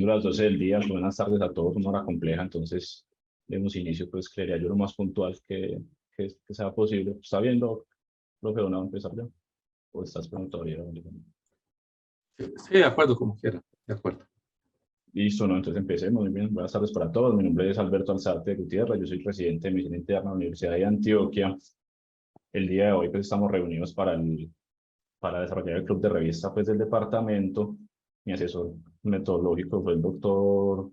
siendo las 12 del día, buenas tardes a todos, una hora compleja, entonces demos inicio, pues creería yo lo más puntual que sea posible. ¿Está viendo, profe, o no empezar ya? ¿O estás pronto todavía? Sí, de acuerdo, como quiera, de acuerdo. Listo, ¿no? Entonces empecemos. Muy bien, buenas tardes para todos. Mi nombre es Alberto Alzate Gutiérrez, yo soy presidente de Medicina Interna de la Universidad de Antioquia. El día de hoy pues estamos reunidos para desarrollar el club de revista pues del departamento. Mi asesor metodológico fue el doctor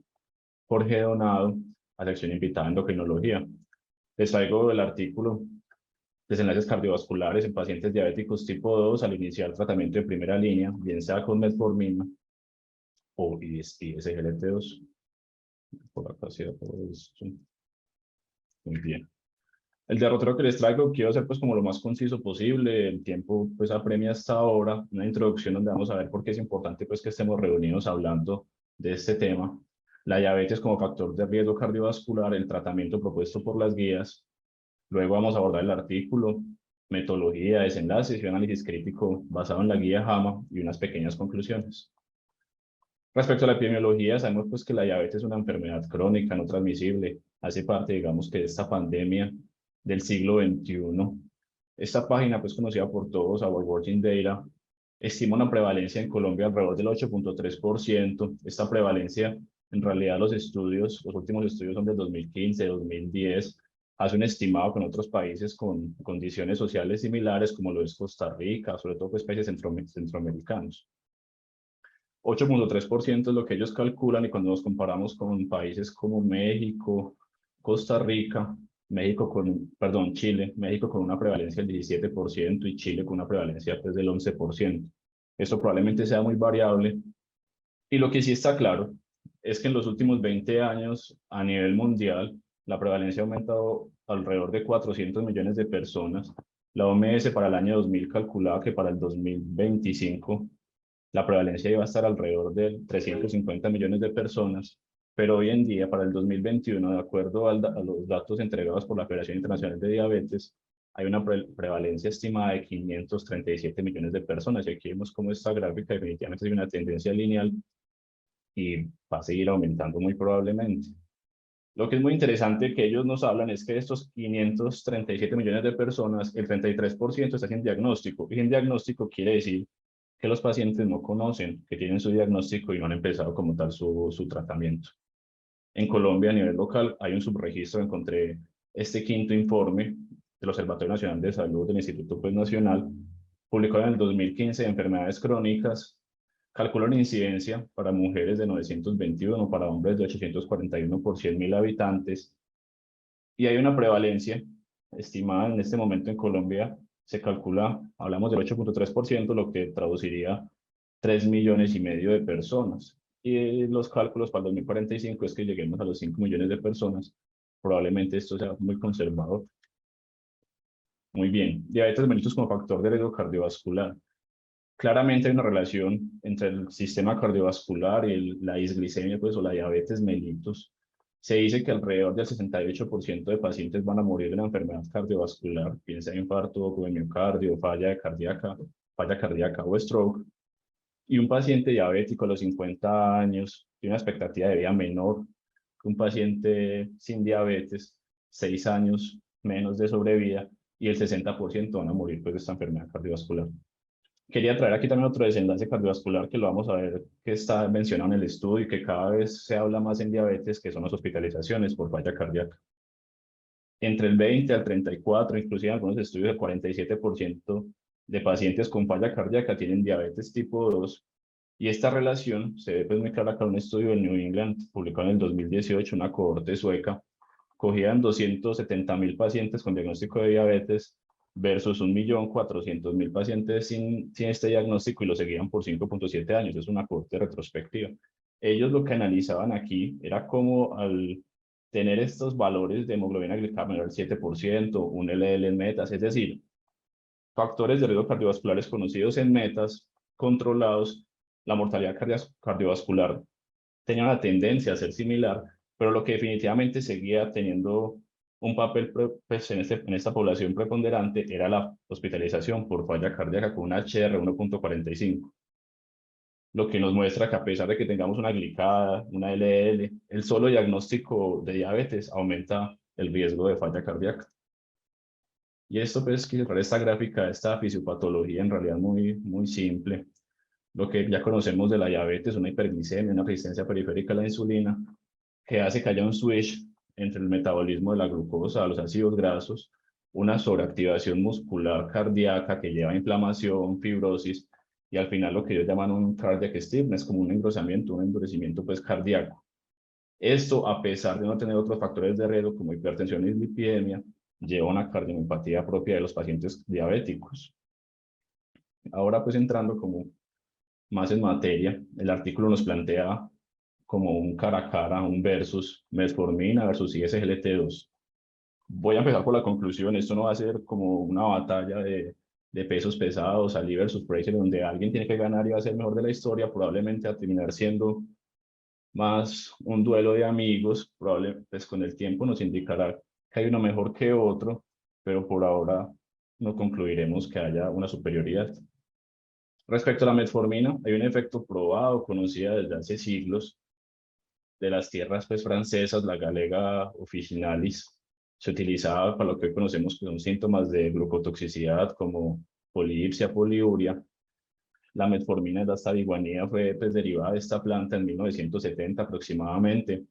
Jorge Donado, a sección invitada en endocrinología. Les traigo el artículo Desenlaces cardiovasculares en pacientes diabéticos tipo 2 al iniciar tratamiento de primera línea, bien sea con metformina o SGLT2. Por acá sí, todo esto. Muy bien. El derrotero que les traigo quiero hacer pues como lo más conciso posible. El tiempo pues apremia hasta ahora. Una introducción donde vamos a ver por qué es importante pues que estemos reunidos hablando de este tema. La diabetes como factor de riesgo cardiovascular, el tratamiento propuesto por las guías. Luego vamos a abordar el artículo, metodología, desenlaces y análisis crítico basado en la guía JAMA y unas pequeñas conclusiones. Respecto a la epidemiología, sabemos pues que la diabetes es una enfermedad crónica no transmisible. Hace parte, digamos, que de esta pandemia del siglo XXI. Esta página, pues conocida por todos, Our Working Data, estima una prevalencia en Colombia alrededor del 8.3%. Esta prevalencia, en realidad los últimos estudios son del 2015, 2010, hace un estimado con otros países con condiciones sociales similares, como lo es Costa Rica, sobre todo pues países centroamericanos. 8.3% es lo que ellos calculan, y cuando nos comparamos con países como México, Costa Rica, Chile, México con una prevalencia del 17% y Chile con una prevalencia pues, del 11%. Esto probablemente sea muy variable. Y lo que sí está claro es que en los últimos 20 años, a nivel mundial, la prevalencia ha aumentado alrededor de 400 millones de personas. La OMS para el año 2000 calculaba que para el 2025 la prevalencia iba a estar alrededor de 350 millones de personas, pero hoy en día, para el 2021, de acuerdo a los datos entregados por la Federación Internacional de Diabetes, hay una prevalencia estimada de 537 millones de personas. Y aquí vemos cómo esta gráfica definitivamente hay una tendencia lineal y va a seguir aumentando muy probablemente. Lo que es muy interesante que ellos nos hablan es que de estos 537 millones de personas, el 33% está sin diagnóstico. Y sin diagnóstico quiere decir que los pacientes no conocen que tienen su diagnóstico y no han empezado como tal su tratamiento. En Colombia, a nivel local, hay un subregistro. Encontré este quinto informe del Observatorio Nacional de Salud del Instituto pues, Nacional, publicado en el 2015 de enfermedades crónicas. Calcula una incidencia para mujeres de 921, para hombres de 841 por 100.000 habitantes. Y hay una prevalencia estimada en este momento en Colombia, se calcula, hablamos del 8.3%, lo que traduciría 3,5 millones de personas. Y los cálculos para el 2045 es que lleguemos a los 5 millones de personas. Probablemente esto sea muy conservador. Muy bien. Diabetes mellitus como factor de riesgo cardiovascular. Claramente hay una relación entre el sistema cardiovascular y la disglicemia, pues, o la diabetes mellitus. Se dice que alrededor del 68% de pacientes van a morir de una enfermedad cardiovascular, piensa en infarto o de miocardio, falla cardíaca o stroke. Y un paciente diabético a los 50 años tiene una expectativa de vida menor que un paciente sin diabetes, 6 años menos de sobrevida, y el 60% van a morir pues, de esta enfermedad cardiovascular. Quería traer aquí también otro desenlace cardiovascular que lo vamos a ver que está mencionado en el estudio y que cada vez se habla más en diabetes, que son las hospitalizaciones por falla cardíaca. Entre el 20 al 34, inclusive en algunos estudios el 47% de pacientes con falla cardíaca tienen diabetes tipo 2, y esta relación se ve pues muy clara con un estudio de New England publicado en el 2018, una cohorte sueca, cogían 270.000 pacientes con diagnóstico de diabetes versus 1.400.000 pacientes sin este diagnóstico, y lo seguían por 5.7 años. Es una cohorte retrospectiva. Ellos lo que analizaban aquí era cómo al tener estos valores de hemoglobina glicada menor al 7%, un LDL en metas, es decir, factores de riesgo cardiovasculares conocidos en metas, controlados, la mortalidad cardiovascular tenía una tendencia a ser similar, pero lo que definitivamente seguía teniendo un papel pues, en esta población preponderante era la hospitalización por falla cardíaca con un HR 1.45. lo que nos muestra que a pesar de que tengamos una glicada, una LDL, el solo diagnóstico de diabetes aumenta el riesgo de falla cardíaca. Y esto, pues, que para esta gráfica, esta fisiopatología en realidad muy simple. Lo que ya conocemos de la diabetes, una hiperglicemia, una resistencia periférica a la insulina, que hace que haya un switch entre el metabolismo de la glucosa a los ácidos grasos, una sobreactivación muscular cardíaca que lleva a inflamación, fibrosis, y al final lo que ellos llaman un cardiac stiffness, como un engrosamiento, un endurecimiento pues cardíaco. Esto, a pesar de no tener otros factores de riesgo como hipertensión y dislipidemia, lleva a una cardiomiopatía propia de los pacientes diabéticos. Ahora pues entrando como más en materia, el artículo nos plantea como un cara a cara, un versus metformina versus ISGLT2. Voy a empezar por la conclusión, esto no va a ser como una batalla de pesos pesados, Ali versus Fraser, donde alguien tiene que ganar y va a ser el mejor de la historia, probablemente a terminar siendo más un duelo de amigos, probablemente pues con el tiempo nos indicará que hay uno mejor que otro, pero por ahora no concluiremos que haya una superioridad. Respecto a la metformina, hay un efecto probado, conocido desde hace siglos, de las tierras pues, francesas, la galega officinalis, se utilizaba para lo que hoy conocemos que son síntomas de glucotoxicidad como polidipsia, poliuria. La metformina de la staviguanida fue pues, derivada de esta planta en 1970 aproximadamente.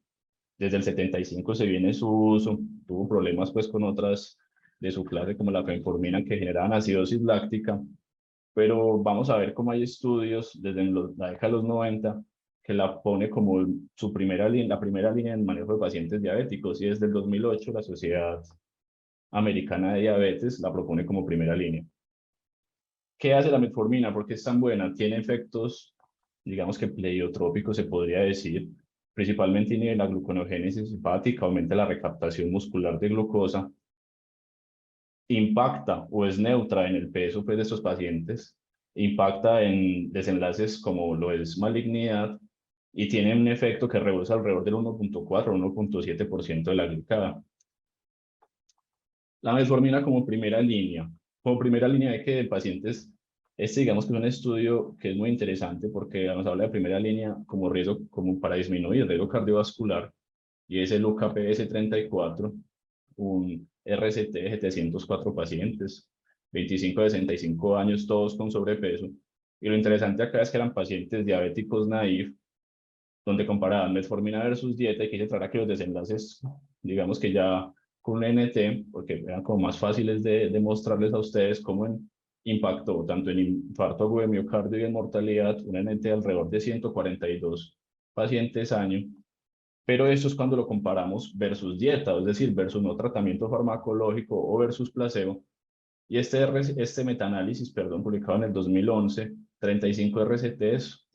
Desde el 75 se viene su uso, tuvo problemas pues con otras de su clase como la fenformina que generaban acidosis láctica, pero vamos a ver cómo hay estudios desde la década de los 90 que la pone como su la primera línea en manejo de pacientes diabéticos, y desde el 2008 la Sociedad Americana de Diabetes la propone como primera línea. ¿Qué hace la metformina? ¿Por qué es tan buena? Tiene efectos, digamos que pleiotrópicos, se podría decir, principalmente inhibe la gluconogénesis hepática, aumenta la recaptación muscular de glucosa, impacta o es neutra en el peso pues, de estos pacientes, impacta en desenlaces como lo es malignidad y tiene un efecto que rebosa alrededor del 1.4 o 1.7% de la glicada. La metformina como primera línea. Como primera línea de que pacientes, digamos que es un estudio que es muy interesante porque nos habla de primera línea como riesgo, como para disminuir el riesgo cardiovascular, y es el UKPS34, un RCT de 704 pacientes, 25 a 65 años, todos con sobrepeso. Y lo interesante acá es que eran pacientes diabéticos naïf, donde comparaban metformina versus dieta, y quise tratar aquí los desenlaces, digamos que ya con un NT, porque eran como más fáciles de mostrarles a ustedes cómo impactó tanto en infarto agudo de miocardio y en mortalidad, un NT alrededor de 142 pacientes año. Pero eso es cuando lo comparamos versus dieta, es decir, versus no tratamiento farmacológico o versus placebo. Y este metaanálisis, perdón, publicado en el 2011, 35 RCTs,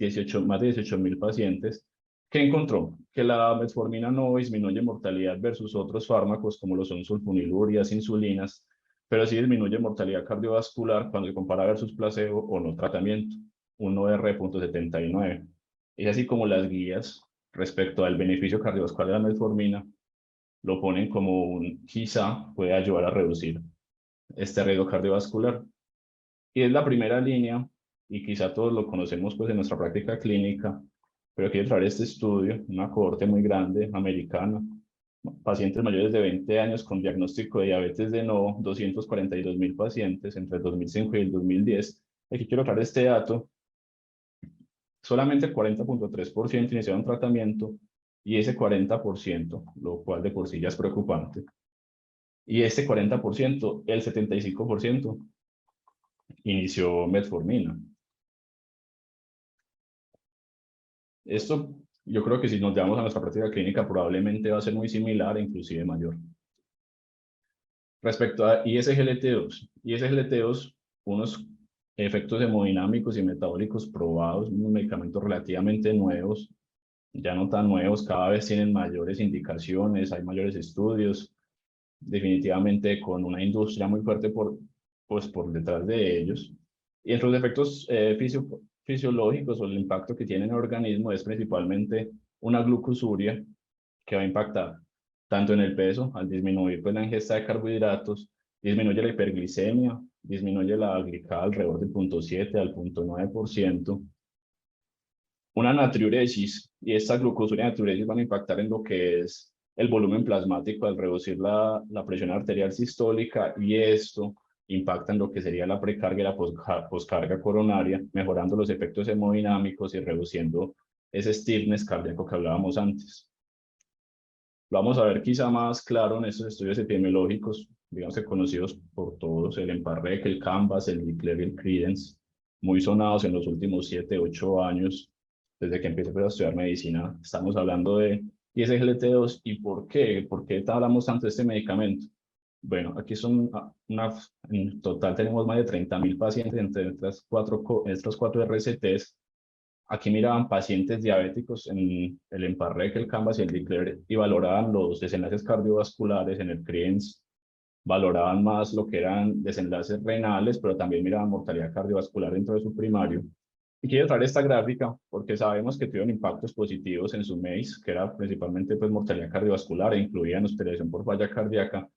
más de 18.000 pacientes, que encontró que la metformina no disminuye mortalidad versus otros fármacos como lo son sulfonilurias, insulinas, pero sí disminuye mortalidad cardiovascular cuando se compara versus placebo o no tratamiento, un R.79. Es así como las guías respecto al beneficio cardiovascular de la metformina lo ponen como quizá puede ayudar a reducir este riesgo cardiovascular. Y es la primera línea, y quizá todos lo conocemos pues en nuestra práctica clínica, pero quiero traer este estudio, una cohorte muy grande, americana, pacientes mayores de 20 años con diagnóstico de diabetes de Novo, 242.000 pacientes entre el 2005 y el 2010. Aquí quiero traer este dato. Solamente el 40.3% iniciaron tratamiento, y ese 40%, lo cual de por sí ya es preocupante, y este 40%, el 75% inició metformina. Esto yo creo que si nos llevamos a nuestra práctica clínica probablemente va a ser muy similar e inclusive mayor. Respecto a ISGLT2, ISGLT2, unos efectos hemodinámicos y metabólicos probados, unos medicamentos relativamente nuevos, ya no tan nuevos, cada vez tienen mayores indicaciones, hay mayores estudios, definitivamente con una industria muy fuerte por detrás de ellos. Y entre los efectos fisiológicos o el impacto que tienen en el organismo es principalmente una glucosuria que va a impactar tanto en el peso, al disminuir pues, la ingesta de carbohidratos, disminuye la hiperglicemia, disminuye la glicada alrededor del 0.7 al 0.9%, una natriuresis, y esta glucosuria y natriuresis van a impactar en lo que es el volumen plasmático al reducir la presión arterial sistólica, y esto impacta en lo que sería la precarga y la poscarga coronaria, mejorando los efectos hemodinámicos y reduciendo ese stiffness cardíaco que hablábamos antes. Lo vamos a ver quizá más claro en estos estudios epidemiológicos, digamos que conocidos por todos, el EMPA-REC, el CANVAS, el DECLARE y el CREDENCE, muy sonados en los últimos 7, 8 años, desde que empecé a estudiar medicina. Estamos hablando de SGLT2. ¿Y por qué? ¿Por qué hablamos tanto de este medicamento? Bueno, aquí son en total tenemos más de 30.000 pacientes entre estas cuatro RCTs. Aquí miraban pacientes diabéticos en el EMPA-REC, el CANVAS y el DECLARE, y valoraban los desenlaces cardiovasculares. En el CREDENCE valoraban más lo que eran desenlaces renales, pero también miraban mortalidad cardiovascular dentro de su primario. Y quiero traer esta gráfica porque sabemos que tuvieron impactos positivos en su MACE, que era principalmente pues, mortalidad cardiovascular e incluían hospitalización por falla cardíaca.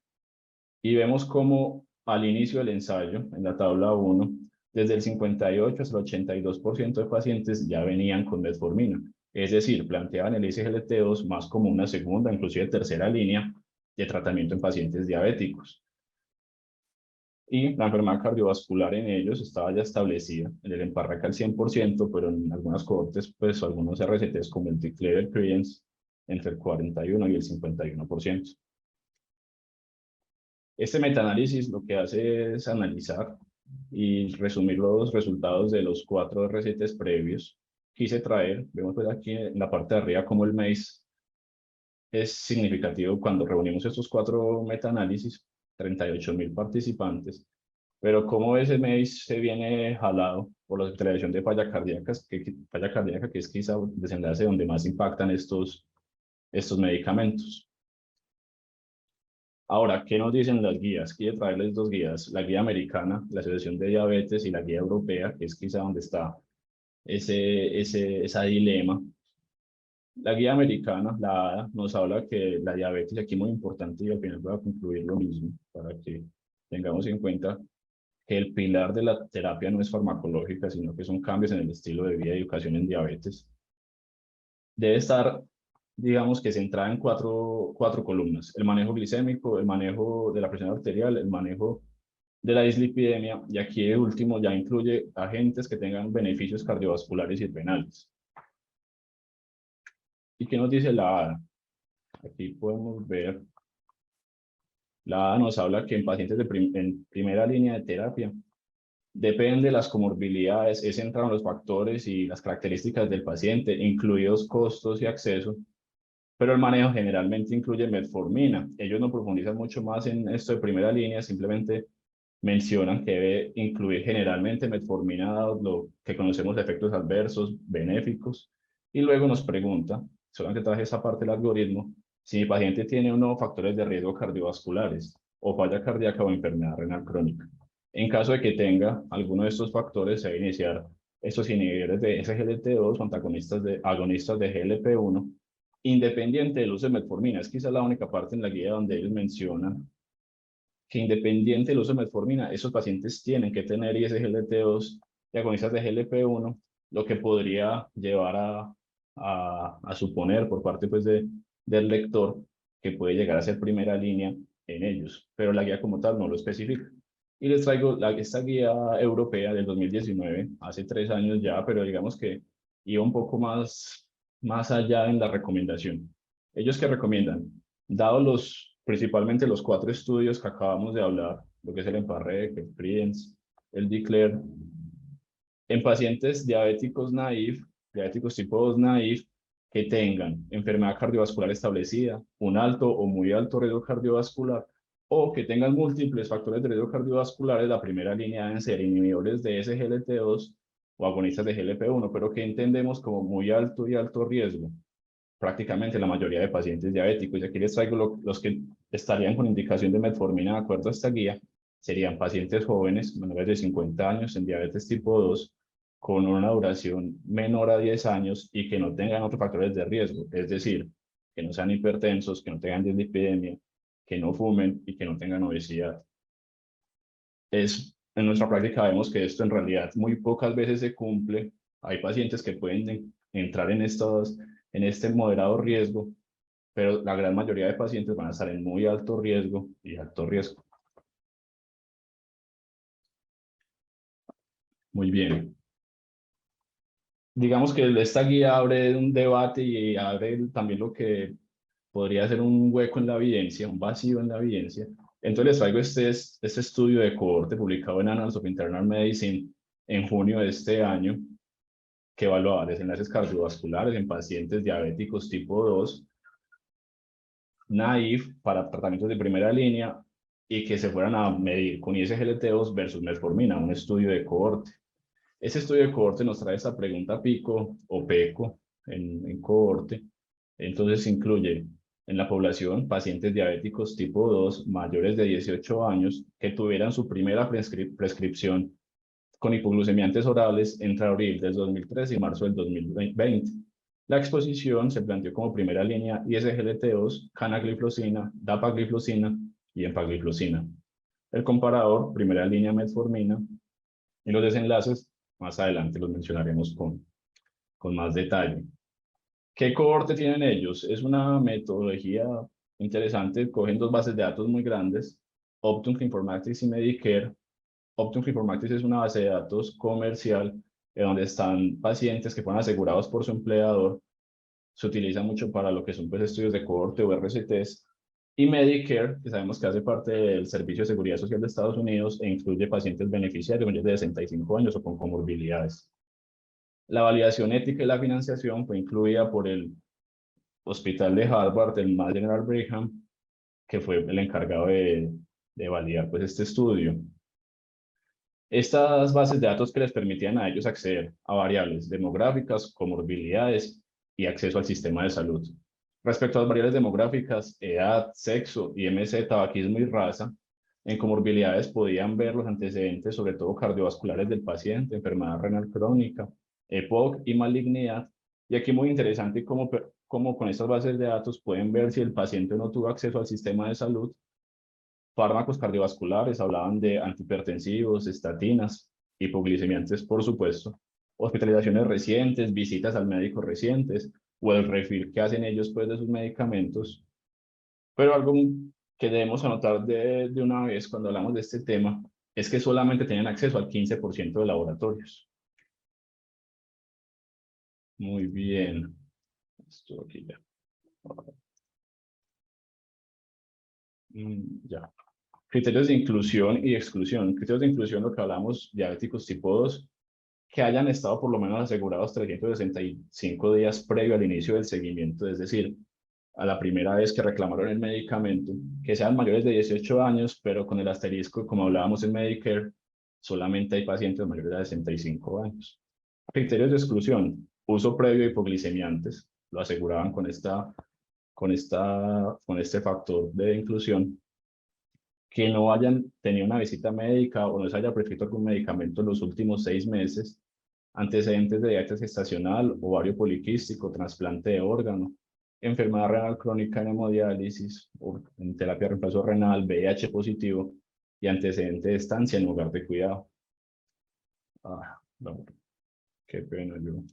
Y vemos cómo al inicio del ensayo, en la tabla 1, desde el 58 hasta el 82% de pacientes ya venían con metformina. Es decir, planteaban el SGLT2 más como una segunda, inclusive tercera línea de tratamiento en pacientes diabéticos. Y la enfermedad cardiovascular en ellos estaba ya establecida, en el EMPA-REC al 100%, pero en algunas cohortes, pues algunos RCTs como el DECLARE CREDENCE, entre el 41 y el 51%. Este metaanálisis lo que hace es analizar y resumir los resultados de los 4 RCTs previos. Quise traer, vemos pues aquí en la parte de arriba como el MACE es significativo cuando reunimos estos 4 metaanálisis, 38.000 participantes, pero como ese MACE se viene jalado por la hospitalización de falla cardíaca, que es quizá el desenlace donde más impactan estos medicamentos. Ahora, ¿qué nos dicen las guías? Quiero traerles 2 guías, la guía americana, la Asociación de Diabetes, y la guía europea, que es quizá donde está esa dilema. La guía americana, la ADA, nos habla que la diabetes aquí es muy importante, y al final voy a concluir lo mismo para que tengamos en cuenta que el pilar de la terapia no es farmacológica, sino que son cambios en el estilo de vida y educación en diabetes. Debe estar, digamos que centrada en cuatro columnas: el manejo glicémico, el manejo de la presión arterial, el manejo de la dislipidemia, y aquí el último ya incluye agentes que tengan beneficios cardiovasculares y renales. ¿Y qué nos dice la ADA? Aquí podemos ver, la ADA nos habla que en pacientes en primera línea de terapia, depende de las comorbilidades, es centrado en los factores y las características del paciente, incluidos costos y acceso, pero el manejo generalmente incluye metformina. Ellos no profundizan mucho más en esto de primera línea, simplemente mencionan que debe incluir generalmente metformina, dado lo que conocemos de efectos adversos, benéficos, y luego nos pregunta, solamente traje esa parte del algoritmo, si mi paciente tiene o no factores de riesgo cardiovasculares, o falla cardíaca o enfermedad renal crónica. En caso de que tenga alguno de estos factores, se debe iniciar estos inhibidores de SGLT2 o agonistas de GLP-1, independiente del uso de metformina. Es quizá la única parte en la guía donde ellos mencionan que, independiente del uso de metformina, esos pacientes tienen que tener ISGLT2 y agonistas de GLP-1, lo que podría llevar a suponer por parte pues, del lector que puede llegar a ser primera línea en ellos, pero la guía como tal no lo especifica. Y les traigo esta guía europea del 2019, hace 3 años ya, pero digamos que iba un poco más allá en la recomendación. ¿Ellos qué recomiendan? Dado principalmente los 4 estudios que acabamos de hablar, lo que es el EMPA-REC, el CREDENCE, el DECLARE, en pacientes diabéticos tipo 2 naïve, que tengan enfermedad cardiovascular establecida, un alto o muy alto riesgo cardiovascular, o que tengan múltiples factores de riesgo cardiovasculares, la primera línea deben ser inhibidores de SGLT2 o agonistas de GLP-1, pero que entendemos como muy alto y alto riesgo, prácticamente la mayoría de pacientes diabéticos. Y aquí les traigo los que estarían con indicación de metformina de acuerdo a esta guía. Serían pacientes jóvenes, menores de 50 años, en diabetes tipo 2, con una duración menor a 10 años y que no tengan otros factores de riesgo, es decir, que no sean hipertensos, que no tengan dislipidemia, que no fumen y que no tengan obesidad. En nuestra práctica vemos que esto en realidad muy pocas veces se cumple. Hay pacientes que pueden entrar en este moderado riesgo, pero la gran mayoría de pacientes van a estar en muy alto riesgo y alto riesgo. Muy bien. Digamos que esta guía abre un debate y abre también lo que podría ser un hueco en la evidencia, un vacío en la evidencia. Entonces les traigo este estudio de cohorte publicado en Annals of Internal Medicine en junio de este año, que evaluaba desenlaces cardiovasculares en pacientes diabéticos tipo 2, naïf para tratamientos de primera línea y que se fueran a medir con ISGLT2 versus metformina, un estudio de cohorte. Ese estudio de cohorte nos trae esta pregunta pico o peco en cohorte. Entonces incluye en la población pacientes diabéticos tipo 2 mayores de 18 años que tuvieran su primera prescripción con hipoglucemiantes orales entre abril del 2013 y marzo del 2020. La exposición se planteó como primera línea ISGLT2, canagliflozina, dapagliflozina y empagliflozina. El comparador, primera línea metformina, y los desenlaces, más adelante los mencionaremos con más detalle. ¿Qué cohorte tienen ellos? Es una metodología interesante. Cogen dos bases de datos muy grandes, Optum Informatics y Medicare. Optum Informatics es una base de datos comercial donde están pacientes que fueron asegurados por su empleador. Se utiliza mucho para lo que son pues, estudios de cohorte o RCTs. Y Medicare, que sabemos que hace parte del Servicio de Seguridad Social de Estados Unidos e incluye pacientes beneficiarios mayores de 65 años o con comorbilidades. La validación ética y la financiación fue incluida por el Hospital de Harvard, el Mass General Brigham, que fue el encargado de validar pues, este estudio. Estas bases de datos que les permitían a ellos acceder a variables demográficas, comorbilidades y acceso al sistema de salud. Respecto a las variables demográficas, edad, sexo, IMC, tabaquismo y raza, en comorbilidades podían ver los antecedentes, sobre todo cardiovasculares del paciente, enfermedad renal crónica, EPOC y malignidad. Y aquí muy interesante cómo con estas bases de datos pueden ver si el paciente no tuvo acceso al sistema de salud. Fármacos cardiovasculares, hablaban de antihipertensivos, estatinas, hipoglicemiantes, por supuesto, hospitalizaciones recientes, visitas al médico recientes, o el refill que hacen ellos pues, de sus medicamentos. Pero algo que debemos anotar de una vez cuando hablamos de este tema es que solamente tienen acceso al 15% de laboratorios. Muy bien. Esto aquí ya. Ya. Criterios de inclusión y exclusión. Criterios de inclusión, lo que hablamos, diabéticos tipo 2, que hayan estado por lo menos asegurados 365 días previo al inicio del seguimiento, es decir, a la primera vez que reclamaron el medicamento, que sean mayores de 18 años, pero con el asterisco, como hablábamos en Medicare, solamente hay pacientes mayores de 65 años. Criterios de exclusión, uso previo de hipoglicemiantes, lo aseguraban con este factor de inclusión, que no hayan tenido una visita médica o no se haya prescrito algún medicamento en los últimos 6 meses, antecedentes de diabetes gestacional, ovario poliquístico, trasplante de órgano, enfermedad renal crónica en hemodiálisis, en terapia de reemplazo renal, VIH positivo y antecedente de estancia en lugar de cuidado. No, qué pena yo.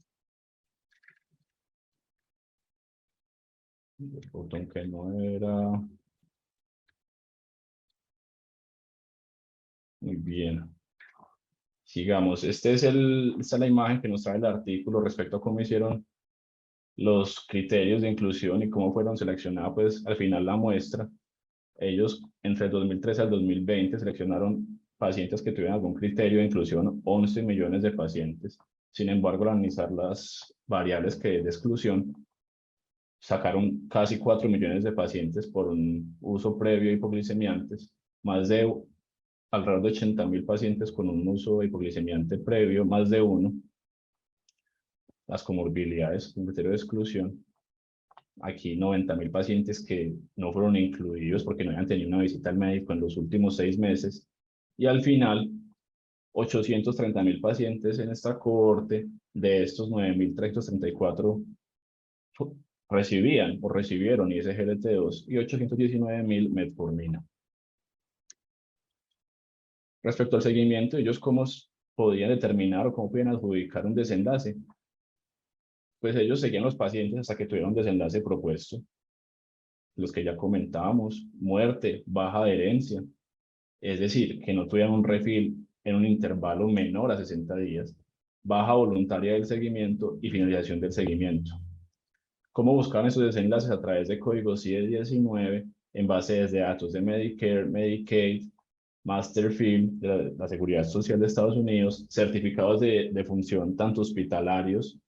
El botón que no era. Muy bien. Sigamos. Esta es la imagen que nos trae el artículo respecto a cómo hicieron los criterios de inclusión y cómo fueron seleccionadas, pues al final la muestra. Ellos entre el 2013 al 2020 seleccionaron pacientes que tuvieran algún criterio de inclusión, 11 millones de pacientes. Sin embargo, al analizar las variables de exclusión, sacaron casi 4 millones de pacientes por un uso previo de hipoglicemiantes, más de alrededor de 80.000 pacientes con un uso de hipoglicemiante previo, más de uno. Las comorbilidades, un criterio de exclusión. Aquí 90.000 pacientes que no fueron incluidos porque no habían tenido una visita al médico en los últimos 6 meses. Y al final, 830.000 pacientes en esta cohorte. De estos, 9.334 recibían o recibieron ISGLT2 y 819.000 metformina. Respecto al seguimiento, ellos cómo podían determinar o cómo podían adjudicar un desenlace. pues ellos seguían los pacientes hasta que tuvieron desenlace propuesto, los que ya comentábamos, muerte, baja adherencia, es decir, que no tuvieran un refil en un intervalo menor a 60 días, baja voluntaria del seguimiento y finalización del seguimiento. ¿Cómo buscaban esos desenlaces? A través de códigos CIE-19 en bases de datos de Medicare, Medicaid, Masterfield, de la Seguridad Social de Estados Unidos, certificados de función tanto hospitalarios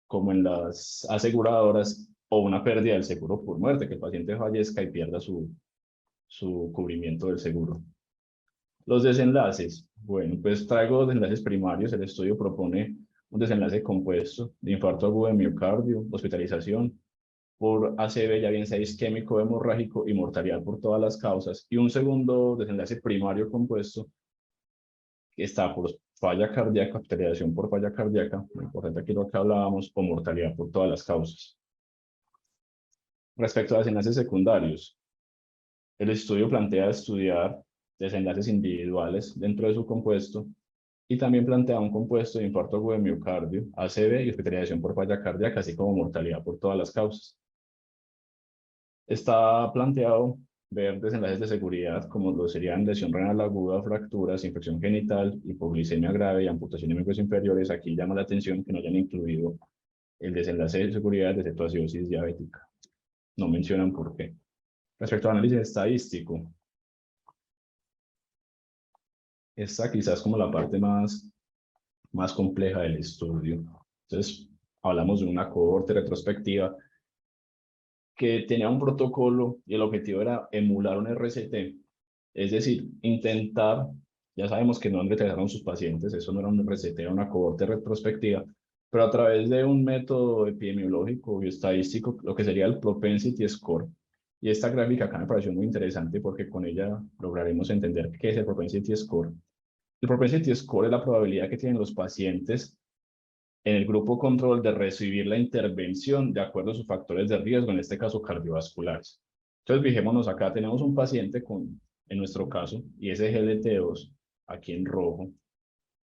como en las aseguradoras, o una pérdida del seguro por muerte, que el paciente fallezca y pierda su cubrimiento del seguro. Los desenlaces. Bueno, pues traigo desenlaces primarios. El estudio propone un desenlace compuesto de infarto agudo de miocardio, hospitalización por ACV, ya bien sea isquémico, hemorrágico y mortalidad por todas las causas. Y un segundo desenlace primario compuesto que está por falla cardíaca, hospitalización por falla cardíaca, muy importante aquí lo que hablábamos, o mortalidad por todas las causas. Respecto a desenlaces secundarios, el estudio plantea estudiar desenlaces individuales dentro de su compuesto y también plantea un compuesto de infarto agudo de miocardio, ACV y hospitalización por falla cardíaca, así como mortalidad por todas las causas. Está planteado ver desenlaces de seguridad como lo serían lesión renal aguda, fracturas, infección genital, hipoglicemia grave y amputación de miembros inferiores. Aquí llama la atención que no hayan incluido el desenlace de seguridad de cetoacidosis diabética. No mencionan por qué. Respecto al análisis estadístico, esta quizás como la parte más compleja del estudio. Entonces, hablamos de una cohorte retrospectiva que tenía un protocolo y el objetivo era emular un RCT, es decir, intentar, ya sabemos que no retrasaron sus pacientes, eso no era un RCT, era una cohorte retrospectiva, pero a través de un método epidemiológico y estadístico, lo que sería el propensity score. Y esta gráfica acá me pareció muy interesante porque con ella lograremos entender qué es el propensity score. El propensity score es la probabilidad que tienen los pacientes en el grupo control de recibir la intervención de acuerdo a sus factores de riesgo, en este caso cardiovasculares. Entonces, fijémonos acá, tenemos un paciente en nuestro caso, y ese GLT2, aquí en rojo,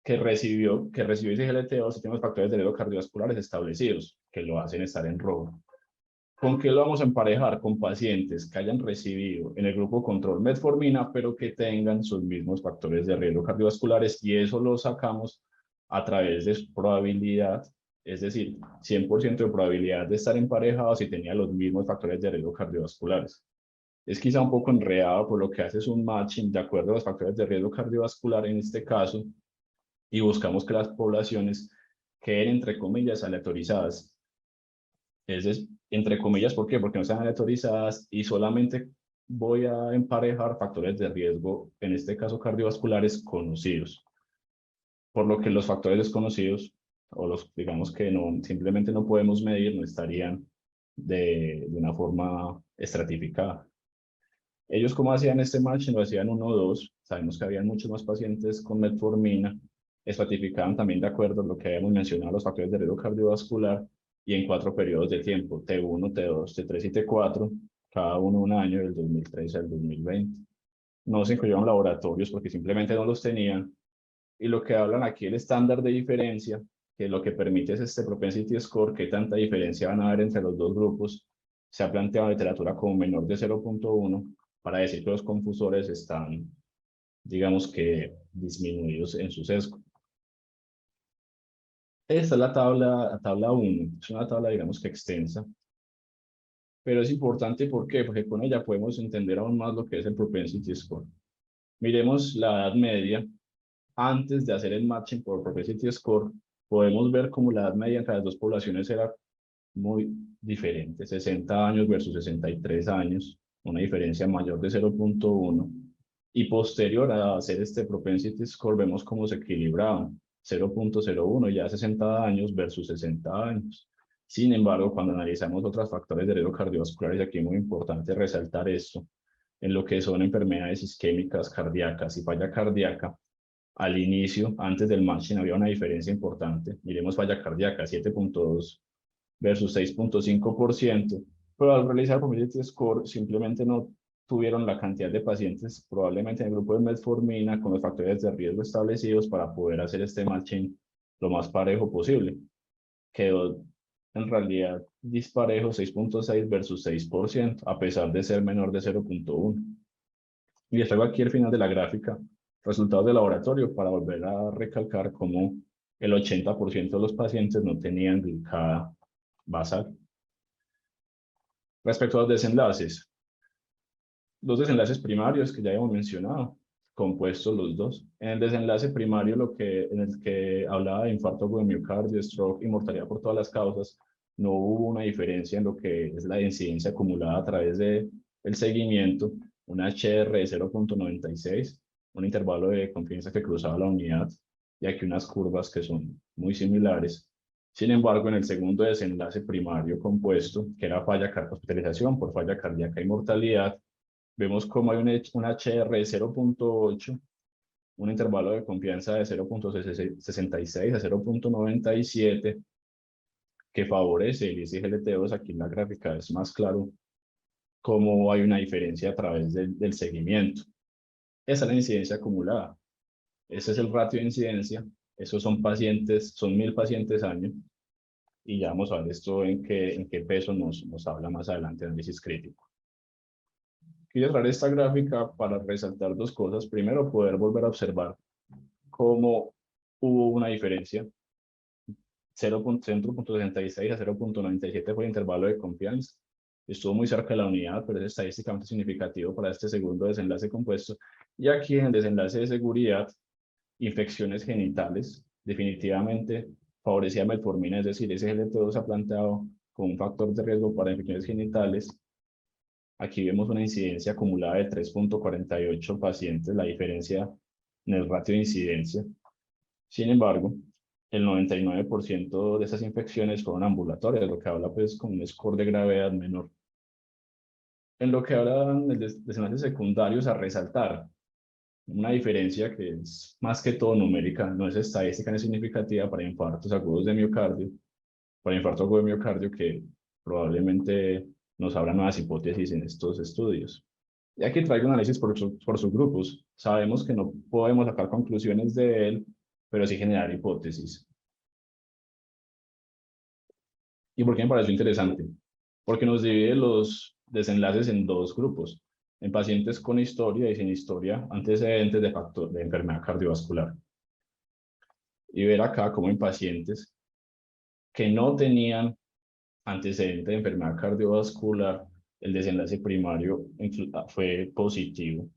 que recibió ese GLT2 y tenemos factores de riesgo cardiovasculares establecidos, que lo hacen estar en rojo. ¿Con qué lo vamos a emparejar? Con pacientes que hayan recibido en el grupo control metformina, pero que tengan sus mismos factores de riesgo cardiovasculares, y eso lo sacamos a través de su probabilidad, es decir, 100% de probabilidad de estar emparejados si tenía los mismos factores de riesgo cardiovasculares. Es quizá un poco enredado, por lo que hace es un matching de acuerdo a los factores de riesgo cardiovascular en este caso, y buscamos que las poblaciones queden, entre comillas, aleatorizadas. Es entre comillas, ¿por qué? Porque no están aleatorizadas y solamente voy a emparejar factores de riesgo, en este caso cardiovasculares, conocidos. Por lo que los factores desconocidos, o los, digamos que no, simplemente no podemos medir, no estarían de una forma estratificada. Ellos, ¿cómo hacían este matching? Lo hacían 1-2. Sabemos que habían muchos más pacientes con metformina. Estratificaban también de acuerdo a lo que habíamos mencionado, los factores de riesgo cardiovascular, y en 4 periodos de tiempo, T1, T2, T3 y T4, cada uno un año, del 2013 al 2020. No se incluyeron laboratorios porque simplemente no los tenían. Y lo que hablan aquí, el estándar de diferencia, que lo que permite es este propensity score, qué tanta diferencia van a haber entre los dos grupos, se ha planteado en literatura como menor de 0.1, para decir que los confusores están, digamos que, disminuidos en su sesgo. Esta es la tabla 1, es una tabla, digamos que extensa, pero es importante, ¿por qué? Porque con ella podemos entender aún más lo que es el propensity score. Miremos la edad media. Antes de hacer el matching por propensity score, podemos ver cómo la edad media entre las dos poblaciones era muy diferente, 60 años versus 63 años, una diferencia mayor de 0.1, y posterior a hacer este propensity score vemos cómo se equilibraban, 0.01 ya 60 años versus 60 años. Sin embargo, cuando analizamos otros factores de riesgo cardiovasculares, aquí es muy importante resaltar esto, en lo que son enfermedades isquémicas cardíacas y falla cardíaca. Al inicio, antes del matching, había una diferencia importante. Miremos falla cardíaca, 7.2 versus 6.5%, pero al realizar el propensity score simplemente no tuvieron la cantidad de pacientes, probablemente en el grupo de metformina, con los factores de riesgo establecidos para poder hacer este matching lo más parejo posible. Quedó en realidad disparejo, 6.6 versus 6%, a pesar de ser menor de 0.1. Y les traigo aquí al final de la gráfica resultados de laboratorio para volver a recalcar cómo el 80% de los pacientes no tenían glicada basal. Respecto a los desenlaces primarios que ya hemos mencionado, compuestos los dos. En el desenlace primario, en el que hablaba de infarto de miocardio, stroke y mortalidad por todas las causas, no hubo una diferencia en lo que es la incidencia acumulada a través del seguimiento, una HR de 0.96, un intervalo de confianza que cruzaba la unidad, y aquí unas curvas que son muy similares. Sin embargo, en el segundo desenlace primario compuesto, que era hospitalización por falla cardíaca y mortalidad, vemos cómo hay un HR de 0.8, un intervalo de confianza de 0.66 a 0.97, que favorece el ISGLT2. Aquí en la gráfica es más claro cómo hay una diferencia a través del seguimiento. Esa es la incidencia acumulada. Ese es el ratio de incidencia. Esos son pacientes, son 1000 pacientes año. Y ya vamos a ver esto en qué peso nos habla más adelante de análisis crítico. Quiero traer esta gráfica para resaltar dos cosas. Primero, poder volver a observar cómo hubo una diferencia. 0.66 a 0.97 fue el intervalo de confianza. Estuvo muy cerca de la unidad, pero es estadísticamente significativo para este segundo desenlace compuesto. Y aquí en el desenlace de seguridad, infecciones genitales, definitivamente favorecía metformina, es decir, ese SGLT2 se ha planteado como un factor de riesgo para infecciones genitales. Aquí vemos una incidencia acumulada de 3.48 pacientes, la diferencia en el ratio de incidencia. Sin embargo, el 99% de esas infecciones fueron ambulatorias, lo que habla pues con un score de gravedad menor. En lo que hablan de desenlaces secundarios a resaltar, una diferencia que es más que todo numérica, no es estadística ni significativa para infartos agudos de miocardio, para infarto agudo de miocardio, que probablemente nos abran nuevas hipótesis en estos estudios. Y aquí traigo un análisis por subgrupos. Sabemos que no podemos sacar conclusiones de él, pero sí generar hipótesis. ¿Y por qué me pareció interesante? Porque nos divide los desenlaces en dos grupos, en pacientes con historia y sin historia, antecedentes de enfermedad cardiovascular. Y ver acá como en pacientes que no tenían antecedente de enfermedad cardiovascular, el desenlace primario fue positivo.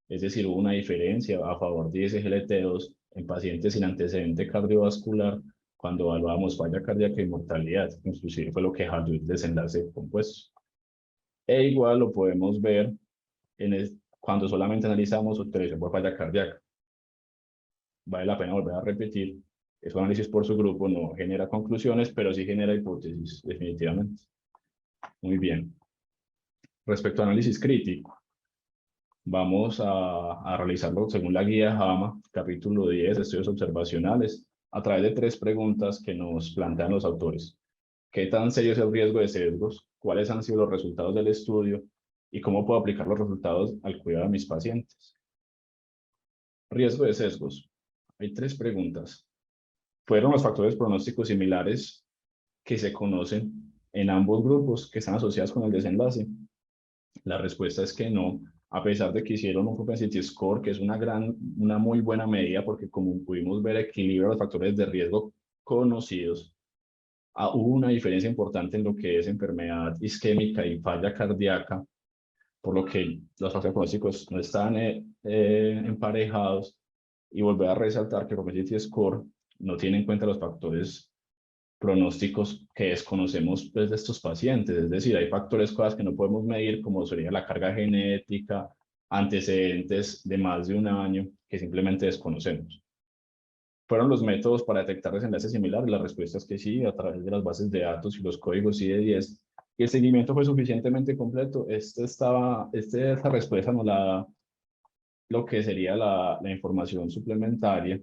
Es decir, hubo una diferencia a favor de SGLT2 en pacientes sin antecedente cardiovascular cuando evaluamos falla cardíaca y mortalidad. Inclusive fue lo que jaló el desenlace compuesto. E igual lo podemos ver cuando solamente analizamos hospitalización por falla cardíaca. Vale la pena volver a repetir. Es un análisis por su grupo, no genera conclusiones, pero sí genera hipótesis, definitivamente. Muy bien. Respecto a análisis crítico, vamos a realizarlo según la guía JAMA, capítulo 10, estudios observacionales, a través de 3 preguntas que nos plantean los autores. ¿Qué tan serio es el riesgo de sesgos? ¿Cuáles han sido los resultados del estudio? ¿Y cómo puedo aplicar los resultados al cuidado de mis pacientes? Riesgo de sesgos. Hay 3 preguntas. ¿Fueron los factores pronósticos similares que se conocen en ambos grupos que están asociados con el desenlace? La respuesta es que no, a pesar de que hicieron un propensity score, que es una muy buena medida, porque como pudimos ver, equilibra los factores de riesgo conocidos. Hubo una diferencia importante en lo que es enfermedad isquémica y falla cardíaca, por lo que los factores pronósticos no están emparejados. Y volver a resaltar que el propensity score no tiene en cuenta los factores pronósticos que desconocemos pues, de estos pacientes. Es decir, hay factores, cosas que no podemos medir, como sería la carga genética, antecedentes de más de un año, que simplemente desconocemos. ¿Fueron los métodos para detectar desenlaces similares? La respuesta es que sí, a través de las bases de datos y los códigos CIE10. ¿Y el seguimiento fue suficientemente completo? Esta respuesta nos la da lo que sería la información suplementaria.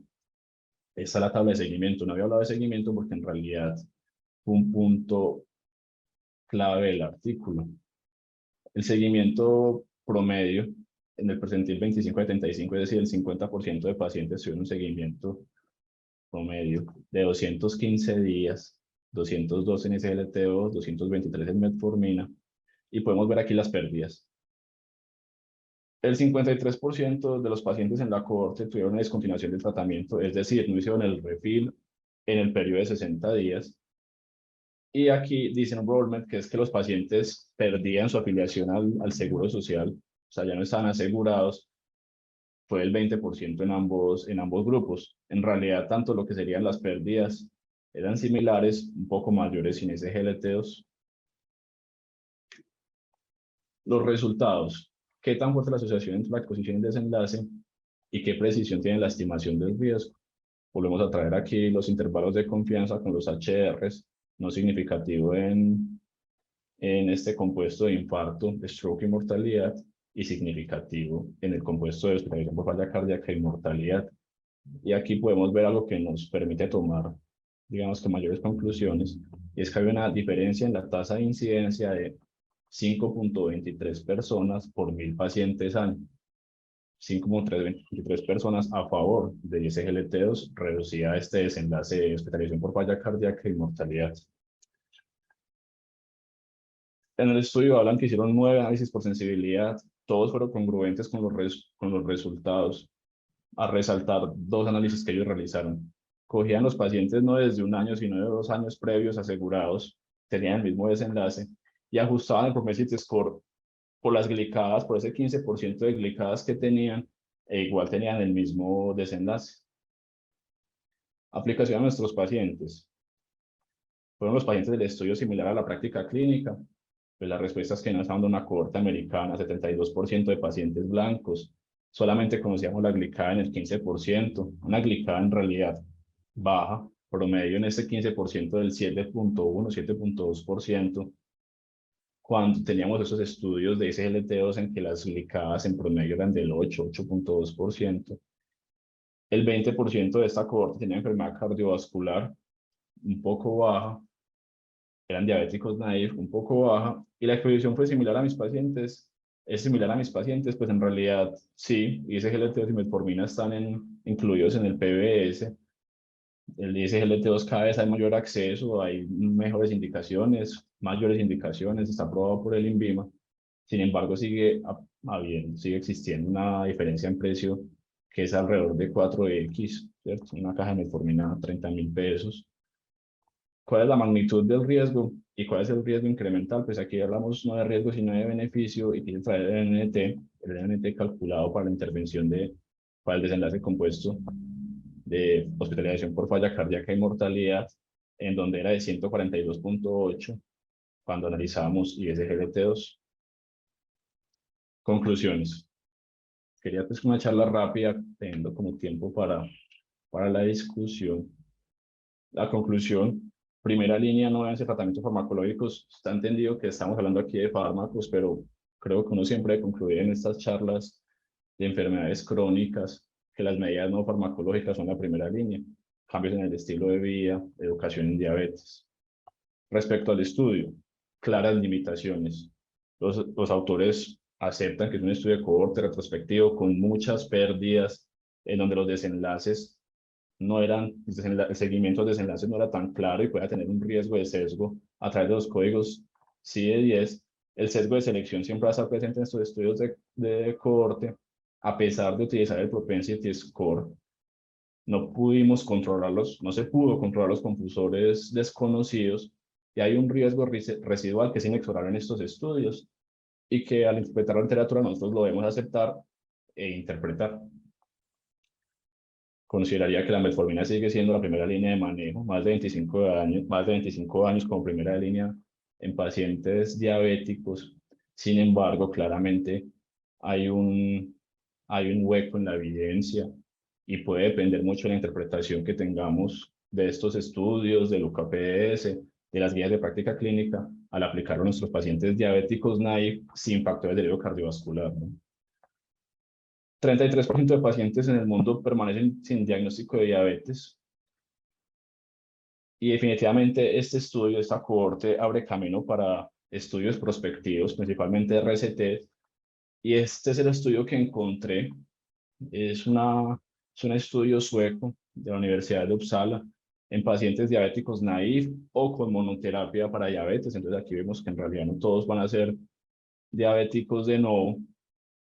Esta es la tabla de seguimiento. No había hablado de seguimiento porque en realidad fue un punto clave del artículo. El seguimiento promedio en el percentil 25-75, es decir, el 50% de pacientes tuvieron un seguimiento promedio de 215 días 202 en SGLT2, 223 en metformina, y podemos ver aquí las pérdidas. El 53% de los pacientes en la cohorte tuvieron una discontinuación del tratamiento, es decir, no hicieron el refill en el periodo de 60 días. Y aquí dice enrollment, que es que los pacientes perdían su afiliación al Seguro Social, o sea, ya no estaban asegurados, fue el 20% en ambos grupos. En realidad, tanto lo que serían las pérdidas eran similares, un poco mayores sin SGLT2. Los resultados. ¿Qué tan fuerte la asociación entre la exposición y el desenlace y qué precisión tiene la estimación del riesgo? Volvemos a traer aquí los intervalos de confianza con los HRs, no significativo en este compuesto de infarto, stroke y mortalidad, y significativo en el compuesto de hospitalización por falla cardíaca y mortalidad. Y aquí podemos ver algo que nos permite tomar, digamos que mayores conclusiones, y es que hay una diferencia en la tasa de incidencia de 5.23 personas por 1000 pacientes año. 5.23 personas a favor de SGLT2, reducía este desenlace de hospitalización por falla cardíaca y mortalidad. En el estudio hablan que hicieron 9 análisis por sensibilidad, todos fueron congruentes con los resultados. A resaltar 2 análisis que ellos realizaron. Cogían los pacientes no desde un año, sino de 2 años previos asegurados, tenían el mismo desenlace, y ajustaban el propensity score por las glicadas, por ese 15% de glicadas que tenían, e igual tenían el mismo desenlace. Aplicación a nuestros pacientes. Fueron los pacientes del estudio similar a la práctica clínica. Pues la respuesta es que no estamos en una cohorte americana, 72% de pacientes blancos. Solamente conocíamos la glicada en el 15%, una glicada en realidad baja, promedio en ese 15% del 7.1, 7.2%, cuando teníamos esos estudios de SGLT2 en que las glicadas en promedio eran del 8, 8.2%. El 20% de esta cohorte tenía enfermedad cardiovascular un poco baja, eran diabéticos naïve, un poco baja, y la exposición fue similar a mis pacientes. Es similar a mis pacientes, pues en realidad sí, ISGLT2 y metformina están incluidos en el PBS. El ISGLT2 cada vez hay mayor acceso, hay mejores indicaciones, mayores indicaciones, está aprobado por el INVIMA. Sin embargo, sigue existiendo una diferencia en precio que es alrededor de 4x, ¿cierto? Una caja de metformina, 30.000 pesos. ¿Cuál es la magnitud del riesgo y cuál es el riesgo incremental? Pues aquí hablamos no de riesgo sino de beneficio, y quiere traer el NNT calculado para la intervención para el desenlace compuesto de hospitalización por falla cardíaca y mortalidad, en donde era de 142.8 cuando analizábamos ISGLT2. Conclusiones. Quería pues una charla rápida, teniendo como tiempo para la discusión. La conclusión: primera línea, no deben ser tratamientos farmacológicos. Está entendido que estamos hablando aquí de fármacos, pero creo que uno siempre debe concluir en estas charlas de enfermedades crónicas que las medidas no farmacológicas son la primera línea. Cambios en el estilo de vida, educación en diabetes. Respecto al estudio, claras limitaciones. Los autores aceptan que es un estudio de cohorte retrospectivo con muchas pérdidas, en donde los desenlaces no eran, el seguimiento de desenlaces no era tan claro y puede tener un riesgo de sesgo a través de los códigos CIE-10. El sesgo de selección siempre va a estar presente en estos estudios de cohorte, a pesar de utilizar el propensity score. No pudimos controlarlos, no se pudo controlar los confusores desconocidos, y hay un riesgo residual que es inexorable en estos estudios y que al interpretar la literatura nosotros lo debemos aceptar e interpretar. Consideraría que la metformina sigue siendo la primera línea de manejo, más de 25 años como primera línea en pacientes diabéticos. Sin embargo, claramente hay un hueco en la evidencia y puede depender mucho de la interpretación que tengamos de estos estudios, del UKPS, de las guías de práctica clínica, al aplicarlo a nuestros pacientes diabéticos naïve sin factores de riesgo cardiovascular, ¿no? 33% de pacientes en el mundo permanecen sin diagnóstico de diabetes. Y definitivamente este estudio, esta cohorte, abre camino para estudios prospectivos, principalmente RCT. Y este es el estudio que encontré. Es un estudio sueco de la Universidad de Uppsala, en pacientes diabéticos naïf o con monoterapia para diabetes. Entonces aquí vemos que en realidad no todos van a ser diabéticos de nuevo.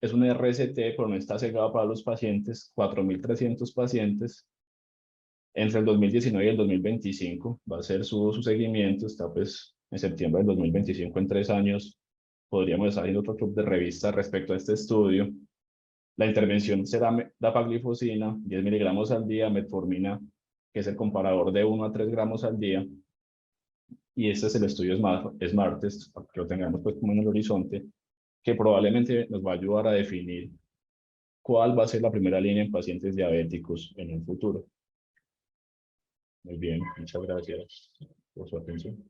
Es un RCT, pero no está cegado para los pacientes, 4.300 pacientes. Entre el 2019 y el 2025 va a ser su seguimiento, está pues en septiembre del 2025, en 3 años, podríamos estar haciendo otro club de revistas respecto a este estudio. La intervención será dapaglifosina, 10 miligramos al día, metformina, que es el comparador de 1 a 3 gramos al día. Y este es el estudio SMARTEST, para que lo tengamos pues como en el horizonte, que probablemente nos va a ayudar a definir cuál va a ser la primera línea en pacientes diabéticos en un futuro. Muy bien, muchas gracias por su atención.